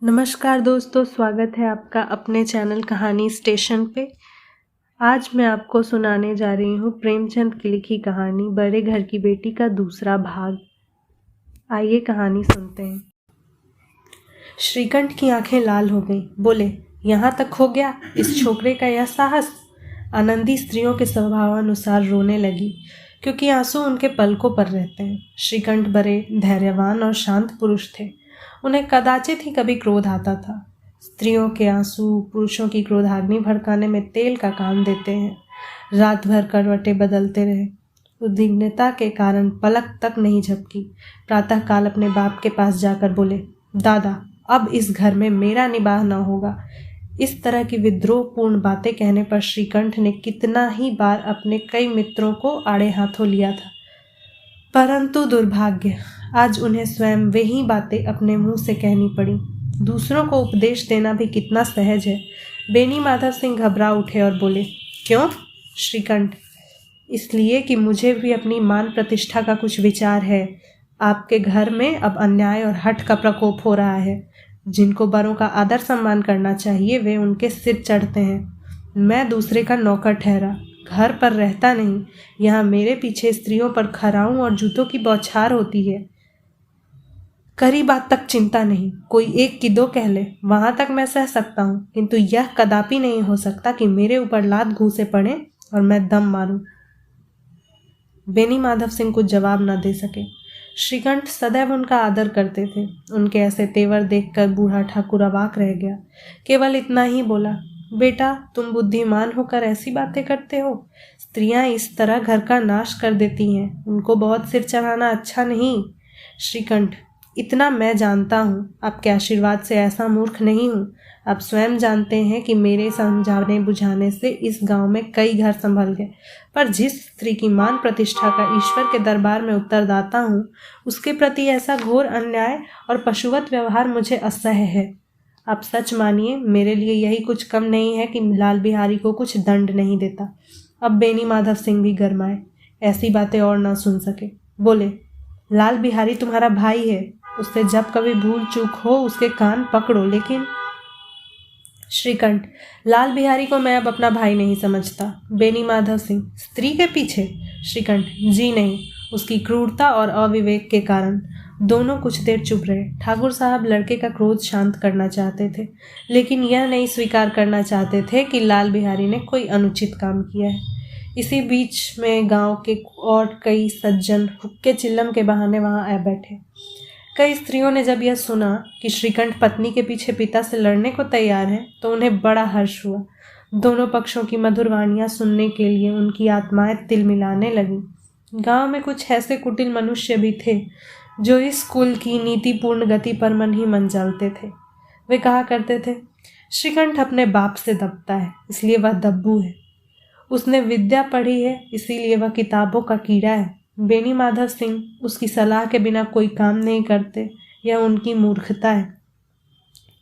नमस्कार दोस्तों, स्वागत है आपका अपने चैनल कहानी स्टेशन पे। आज मैं आपको सुनाने जा रही हूँ प्रेमचंद की लिखी कहानी बड़े घर की बेटी का दूसरा भाग। आइए कहानी सुनते हैं। श्रीकंठ की आंखें लाल हो गईं। बोले, यहाँ तक हो गया इस छोकरे का यह साहस। आनंदी स्त्रियों के स्वभावानुसार रोने लगी, क्योंकि आंसू उनके पलकों पर रहते हैं। श्रीकंठ बड़े धैर्यवान और शांत पुरुष थे। उन्हें कदाचित ही कभी क्रोध आता था। स्त्रियों के आंसू पुरुषों की क्रोधाग्नि भड़काने में तेल का काम देते हैं। रात भर करवटें बदलते रहे। उद्विग्नता के कारण पलक तक नहीं झपकी। प्रातःकाल अपने बाप के पास जाकर बोले, दादा, अब इस घर में मेरा निबाह न होगा। इस तरह की विद्रोहपूर्ण बातें कहने पर श्रीकंठ ने कितना ही बार अपने कई मित्रों को आड़े हाथों लिया था, परंतु दुर्भाग्य, आज उन्हें स्वयं वे ही बातें अपने मुंह से कहनी पड़ी। दूसरों को उपदेश देना भी कितना सहज है। बेनी माधव सिंह घबरा उठे और बोले, क्यों श्रीकंठ? इसलिए कि मुझे भी अपनी मान प्रतिष्ठा का कुछ विचार है। आपके घर में अब अन्याय और हठ का प्रकोप हो रहा है। जिनको बड़ों का आदर सम्मान करना चाहिए वे उनके सिर चढ़ते हैं। मैं दूसरे का नौकर ठहरा, घर पर रहता नहीं। यहाँ मेरे पीछे स्त्रियों पर खराऊं और जूतों की बौछार होती है। करी बात तक चिंता नहीं, कोई एक की दो कह ले, वहां तक मैं सह सकता हूँ, किंतु यह कदापि नहीं हो सकता कि मेरे ऊपर लात घूंसे पड़े और मैं दम मारूं। बेनी माधव सिंह कुछ जवाब न दे सके। श्रीकंठ सदैव उनका आदर करते थे। उनके ऐसे तेवर देखकर बूढ़ा ठाकुर अवाक रह गया। केवल इतना ही बोला, बेटा, तुम बुद्धिमान होकर ऐसी बातें करते हो। स्त्रियां इस तरह घर का नाश कर देती हैं। उनको बहुत सिर चढ़ाना अच्छा नहीं। श्रीकंठ, इतना मैं जानता हूँ, आपके आशीर्वाद से ऐसा मूर्ख नहीं हूँ। आप स्वयं जानते हैं कि मेरे समझाने बुझाने से इस गांव में कई घर संभल गए, पर जिस स्त्री की मान प्रतिष्ठा का ईश्वर के दरबार में उत्तरदाता हूँ, उसके प्रति ऐसा घोर अन्याय और पशुवत व्यवहार मुझे असह्य है। आप सच मानिए, मेरे लिए यही कुछ कम नहीं है कि लाल बिहारी को कुछ दंड नहीं देता। अब बेनी माधव सिंह भी गरमाए, ऐसी बातें और ना सुन सके। बोले, लाल बिहारी तुम्हारा भाई है, उससे जब कभी भूल चूक हो उसके कान पकड़ो। लेकिन श्रीकंठ, लाल बिहारी को मैं अब अपना भाई नहीं समझता। बेनी माधव सिंह, स्त्री के पीछे? श्रीकंठ, जी नहीं, उसकी क्रूरता और अविवेक के कारण। दोनों कुछ देर चुप रहे। ठाकुर साहब लड़के का क्रोध शांत करना चाहते थे, लेकिन यह नहीं स्वीकार करना चाहते थे कि लाल बिहारी ने कोई अनुचित काम किया है। इसी बीच में गांव के और कई सज्जन हुक्के चिल्लम के बहाने वहां आ बैठे। कई स्त्रियों ने जब यह सुना कि श्रीकंठ पत्नी के पीछे पिता से लड़ने को तैयार है, तो उन्हें बड़ा हर्ष हुआ। दोनों पक्षों की मधुर वाणियां सुनने के लिए उनकी आत्माएं तिलमिलाने लगी। गांव में कुछ ऐसे कुटिल मनुष्य भी थे जो इस कुल की नीतिपूर्ण गति पर मन ही मन जलते थे। वे कहा करते थे, श्रीकंठ अपने बाप से दबता है, इसलिए वह दब्बू है। उसने विद्या पढ़ी है, इसीलिए वह किताबों का कीड़ा है। बेनी माधव सिंह उसकी सलाह के बिना कोई काम नहीं करते, यह उनकी मूर्खता है।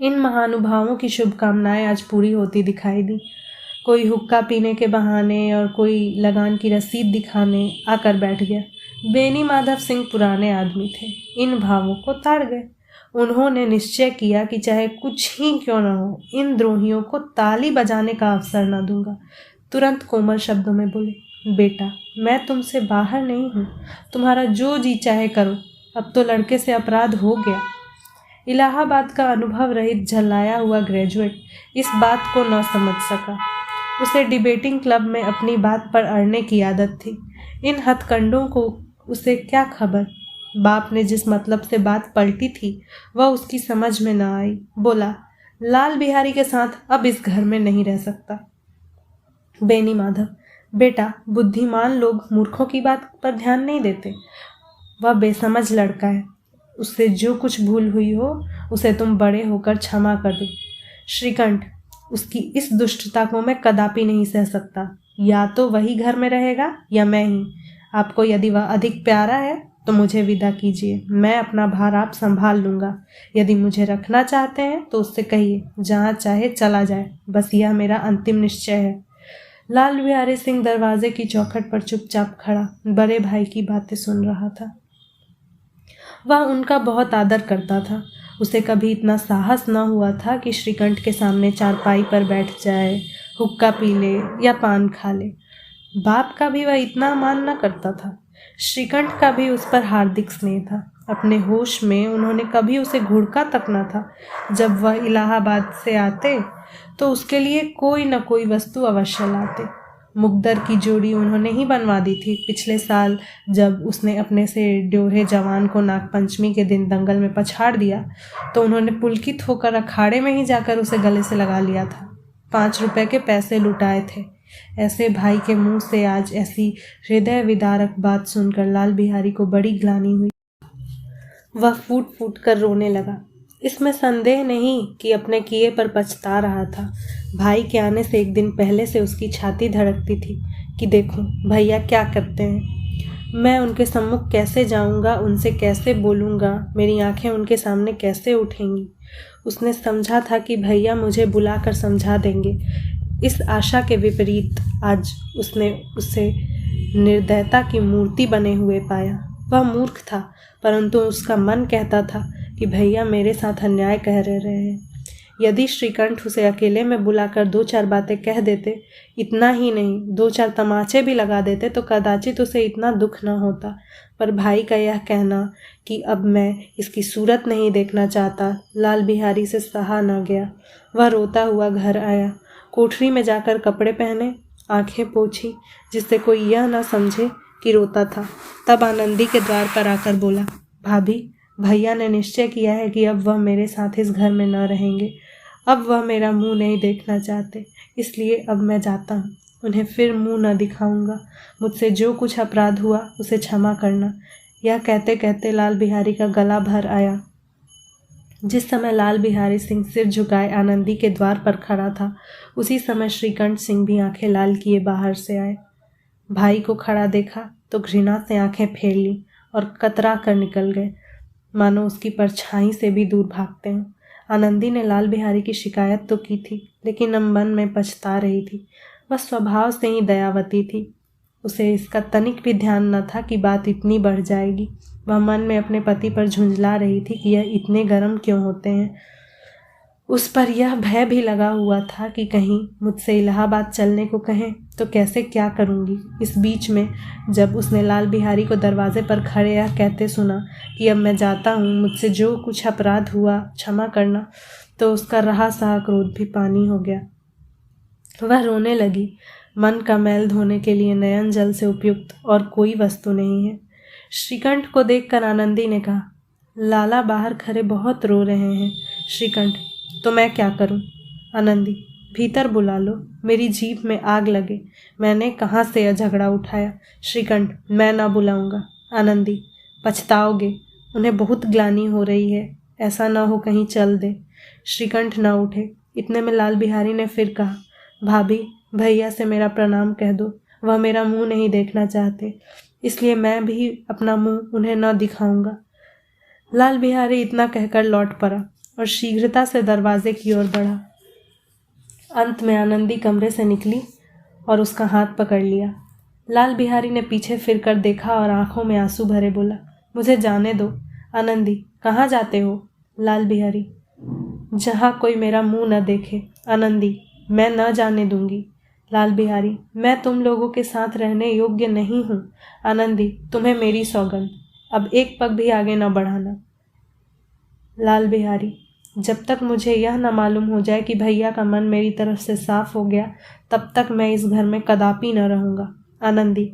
इन महानुभावों की शुभकामनाएं आज पूरी होती दिखाई दी। कोई हुक्का पीने के बहाने और कोई लगान की रसीद दिखाने आकर बैठ गया। बेनी माधव सिंह पुराने आदमी थे, इन भावों को ताड़ गए। उन्होंने निश्चय किया कि चाहे कुछ ही क्यों न हो, इन द्रोहियों को ताली बजाने का अवसर न दूंगा। तुरंत कोमल शब्दों में बोले, बेटा, मैं तुमसे बाहर नहीं हूँ, तुम्हारा जो जी चाहे करो। अब तो लड़के से अपराध हो गया। इलाहाबाद का अनुभव रहित झल्लाया हुआ ग्रेजुएट इस बात को न समझ सका। उसे डिबेटिंग क्लब में अपनी बात पर अड़ने की आदत थी। इन हथकंडों को उसे क्या खबर। बाप ने जिस मतलब से बात पलटी थी वह उसकी समझ में न आई। बोला, लाल बिहारी के साथ अब इस घर में नहीं रह सकता। बेनी माधव, बेटा, बुद्धिमान लोग मूर्खों की बात पर ध्यान नहीं देते। वह बेसमझ लड़का है, उससे जो कुछ भूल हुई हो उसे तुम बड़े होकर क्षमा कर दो। श्रीकंठ, उसकी इस दुष्टता को मैं कदापि नहीं सह सकता। या तो वही घर में रहेगा या मैं ही। आपको यदि वह अधिक प्यारा है तो मुझे विदा कीजिए, मैं अपना भार आप संभाल लूंगा। यदि मुझे रखना चाहते हैं तो उससे कहिए जहाँ चाहे चला जाए, बस यह मेरा अंतिम निश्चय है। लाल बिहारी सिंह दरवाजे की चौखट पर चुपचाप खड़ा बड़े भाई की बातें सुन रहा था। वह उनका बहुत आदर करता था। उसे कभी इतना साहस न हुआ था कि श्रीकंठ के सामने चारपाई पर बैठ जाए, हुक्का पी ले या पान खा ले। बाप का भी वह इतना मान न करता था। श्रीकंठ का भी उस पर हार्दिक स्नेह था। अपने होश में उन्होंने कभी उसे घुड़का तक न था। जब वह इलाहाबाद से आते तो उसके लिए कोई न कोई वस्तु अवश्य लाते। मुकद्दर की जोड़ी उन्होंने ही बनवा दी थी। पिछले साल जब उसने अपने से ड्योढ़े जवान को नागपंचमी के दिन दंगल में पछाड़ दिया तो उन्होंने पुलकित होकर अखाड़े में ही जाकर उसे गले से लगा लिया था। 5 रुपए के पैसे लुटाए थे। ऐसे भाई के मुंह से आज ऐसी हृदय विदारक बात सुनकर लाल बिहारी को बड़ी ग्लानि हुई। वह फूट फूट कर रोने लगा। इसमें संदेह नहीं कि अपने किए पर पछता रहा था। भाई के आने से एक दिन पहले से उसकी छाती धड़कती थी कि देखूं भैया क्या करते हैं, मैं उनके सम्मुख कैसे जाऊंगा, उनसे कैसे बोलूंगा, मेरी आंखें उनके सामने कैसे उठेंगी। उसने समझा था कि भैया मुझे बुलाकर समझा देंगे। इस आशा के विपरीत आज उसने उसे निर्दयता की मूर्ति बने हुए पाया। वह मूर्ख था, परंतु उसका मन कहता था कि भैया मेरे साथ अन्याय कह रहे हैं। यदि श्रीकंठ उसे अकेले में बुलाकर 2-4 बातें कह देते, इतना ही नहीं 2-4 तमाचे भी लगा देते तो कदाचित उसे इतना दुख न होता। पर भाई का यह कहना कि अब मैं इसकी सूरत नहीं देखना चाहता, लाल बिहारी से सहा न गया। वह रोता हुआ घर आया। कोठरी में जाकर कपड़े पहने, आंखें पोंछी, जिससे कोई यह न समझे कि रोता था। तब आनंदी के द्वार पर आकर बोला, भाभी, भैया ने निश्चय किया है कि अब वह मेरे साथ इस घर में न रहेंगे। अब वह मेरा मुंह नहीं देखना चाहते, इसलिए अब मैं जाता हूँ। उन्हें फिर मुंह न दिखाऊंगा। मुझसे जो कुछ अपराध हुआ उसे क्षमा करना। यह कहते कहते लाल बिहारी का गला भर आया। जिस समय लाल बिहारी सिंह सिर झुकाए आनंदी के द्वार पर खड़ा था, उसी समय श्रीकंठ सिंह भी आंखें लाल किए बाहर से आए। भाई को खड़ा देखा तो घृणा से आंखें फेर ली और कतरा कर निकल गए, मानो उसकी परछाई से भी दूर भागते हों। आनंदी ने लाल बिहारी की शिकायत तो की थी, लेकिन अब मन में पछता रही थी। वह स्वभाव से ही दयावती थी। उसे इसका तनिक भी ध्यान न था कि बात इतनी बढ़ जाएगी। वह मन में अपने पति पर झुंझला रही थी कि यह इतने गर्म क्यों होते हैं। उस पर यह भय भी लगा हुआ था कि कहीं मुझसे इलाहाबाद चलने को कहें तो कैसे क्या करूंगी। इस बीच में जब उसने लाल बिहारी को दरवाजे पर खड़े यह कहते सुना कि अब मैं जाता हूँ, मुझसे जो कुछ अपराध हुआ क्षमा करना, तो उसका रहा सहा क्रोध भी पानी हो गया। वह रोने लगी। मन का मैल धोने के लिए नयन जल से उपयुक्त और कोई वस्तु नहीं है। श्रीकंठ को देखकर आनंदी ने कहा, लाला बाहर खड़े बहुत रो रहे हैं। श्रीकंठ, तो मैं क्या करूं? आनंदी, भीतर बुला लो, मेरी जीभ में आग लगे, मैंने कहाँ से यह झगड़ा उठाया। श्रीकंठ, मैं ना बुलाऊंगा। आनंदी, पछताओगे, उन्हें बहुत ग्लानि हो रही है, ऐसा ना हो कहीं चल दे। श्रीकंठ ना उठे। इतने में लाल बिहारी ने फिर कहा, भाभी, भैया से मेरा प्रणाम कह दो, वह मेरा मुंह नहीं देखना चाहते, इसलिए मैं भी अपना मुंह उन्हें न दिखाऊंगा। लाल बिहारी इतना कहकर लौट पड़ा और शीघ्रता से दरवाजे की ओर बढ़ा। अंत में आनंदी कमरे से निकली और उसका हाथ पकड़ लिया। लाल बिहारी ने पीछे फिरकर देखा और आंखों में आंसू भरे बोला, मुझे जाने दो। आनंदी, कहाँ जाते हो? लाल बिहारी, जहाँ कोई मेरा मुंह न देखे। आनंदी, मैं न जाने दूंगी। लाल बिहारी, मैं तुम लोगों के साथ रहने योग्य नहीं हूँ। आनंदी, तुम्हें मेरी सौगंध, अब एक पग भी आगे न बढ़ाना। लाल बिहारी, जब तक मुझे यह न मालूम हो जाए कि भैया का मन मेरी तरफ से साफ हो गया, तब तक मैं इस घर में कदापि न रहूँगा। आनंदी,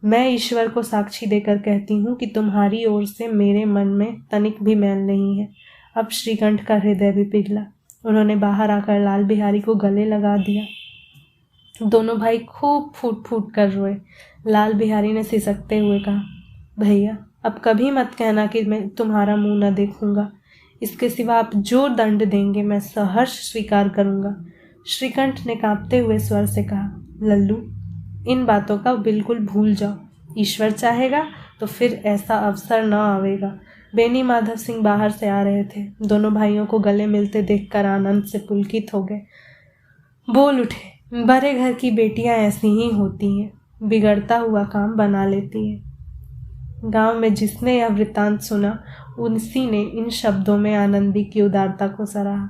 मैं ईश्वर को साक्षी देकर कहती हूँ कि तुम्हारी ओर से मेरे मन में तनिक भी मैल नहीं है। अब श्रीकंठ का हृदय भी पिघला। उन्होंने बाहर आकर लाल बिहारी को गले लगा दिया। दोनों भाई खूब फूट फूट कर रोए। लाल बिहारी ने सिसकते हुए कहा, भैया, अब कभी मत कहना कि मैं तुम्हारा मुंह न देखूंगा। इसके सिवा आप जो दंड देंगे मैं सहर्ष स्वीकार करूंगा। श्रीकंठ ने कांपते हुए स्वर से कहा, लल्लू, इन बातों का बिल्कुल भूल जाओ। ईश्वर चाहेगा तो फिर ऐसा अवसर न आवेगा। बेनी माधव सिंह बाहर से आ रहे थे। दोनों भाइयों को गले मिलते देखकर आनंद से पुलकित हो गए। बोल उठे, बड़े घर की बेटियां ऐसी ही होती हैं, बिगड़ता हुआ काम बना लेती हैं। गांव में जिसने यह वृत्तांत सुना उसी ने इन शब्दों में आनंदी की उदारता को सराहा।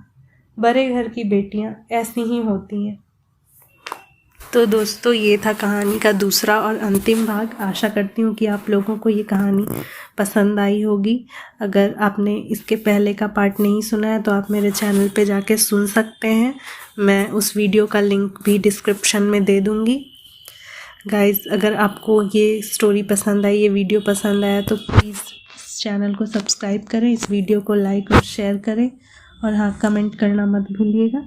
बड़े घर की बेटियां ऐसी ही होती हैं। तो दोस्तों, ये था कहानी का दूसरा और अंतिम भाग। आशा करती हूँ कि आप लोगों को ये कहानी पसंद आई होगी। अगर आपने इसके पहले का पार्ट नहीं सुना है तो आप मेरे चैनल पे जाके सुन सकते हैं। मैं उस वीडियो का लिंक भी डिस्क्रिप्शन में दे दूँगी। गाइस, अगर आपको ये स्टोरी पसंद आई, ये वीडियो पसंद आया तो प्लीज़ इस चैनल को सब्सक्राइब करें, इस वीडियो को लाइक और शेयर करें और हाँ, कमेंट करना मत भूलिएगा।